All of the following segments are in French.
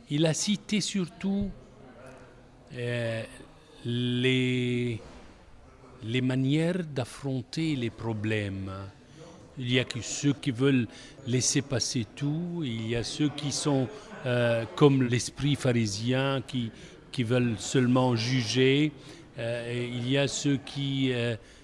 il a cité surtout euh, les, les manières d'affronter les problèmes. Il y a ceux qui veulent laisser passer tout, il y a ceux qui sont comme l'esprit pharisien qui veulent seulement juger, il y a ceux qui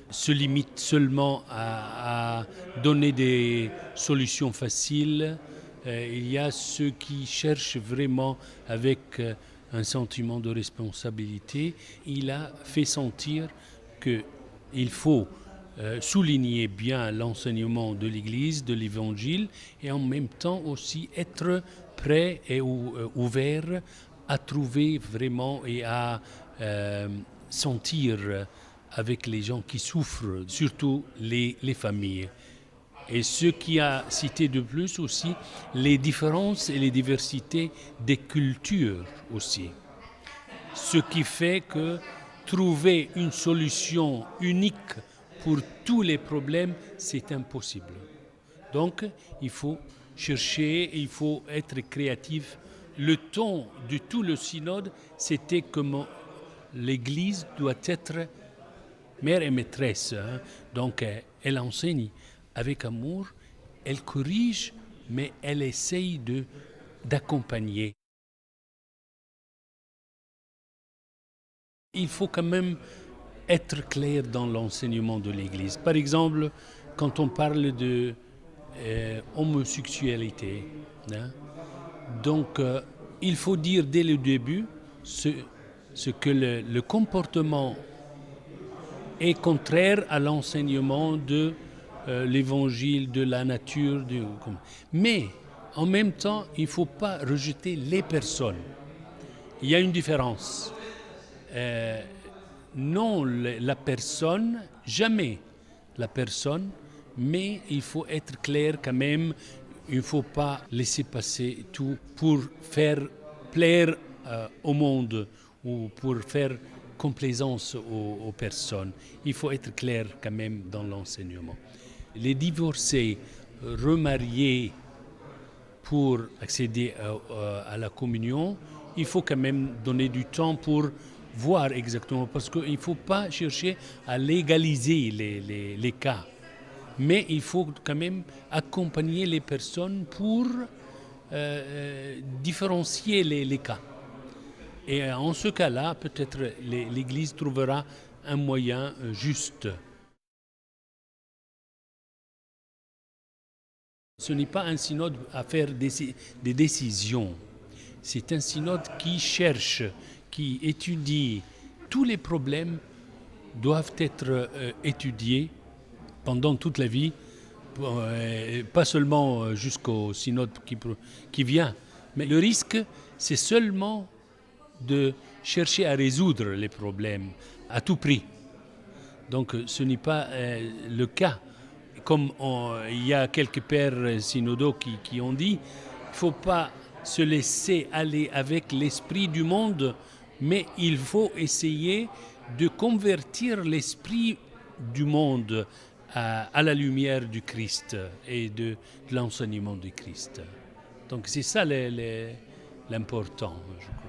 se limitent seulement à donner des solutions faciles, il y a ceux qui cherchent vraiment avec un sentiment de responsabilité. Il a fait sentir qu'il faut souligner bien l'enseignement de l'Église, de l'Évangile, et en même temps aussi être prêt et ouvert à trouver vraiment et à sentir avec les gens qui souffrent, surtout les familles. Et ce qui a cité de plus aussi, les différences et les diversités des cultures aussi. Ce qui fait que trouver une solution unique pour tous les problèmes, c'est impossible. Donc, il faut chercher, il faut être créatif. Le ton de tout le synode, c'était comment l'Église doit être mère et maîtresse. Hein. Donc, elle enseigne avec amour, elle corrige, mais elle essaye d'accompagner. Il faut quand même être clair dans l'enseignement de l'Église. Par exemple, quand on parle de homosexualité, hein, donc il faut dire dès le début ce que le comportement est contraire à l'enseignement de l'évangile, de la nature. Mais en même temps, il ne faut pas rejeter les personnes. Il y a une différence. Non la personne, jamais la personne, mais il faut être clair quand même, il ne faut pas laisser passer tout pour faire plaire au monde ou pour faire complaisance aux personnes. Il faut être clair quand même dans l'enseignement. Les divorcés, remariés pour accéder à la communion, il faut quand même donner du temps pour voir exactement, parce qu'il ne faut pas chercher à légaliser les cas. Mais il faut quand même accompagner les personnes pour différencier les cas. Et en ce cas-là, peut-être l'Église trouvera un moyen juste. Ce n'est pas un synode à faire des décisions. C'est un synode qui cherche, qui étudie. Tous les problèmes doivent être étudiés pendant toute la vie, pas seulement jusqu'au synode qui vient. Mais le risque, c'est seulement de chercher à résoudre les problèmes à tout prix. Donc ce n'est pas le cas. Comme il y a quelques pères synodaux qui ont dit, il ne faut pas se laisser aller avec l'esprit du monde, mais il faut essayer de convertir l'esprit du monde à la lumière du Christ et de l'enseignement du Christ. Donc c'est ça l'important, je crois.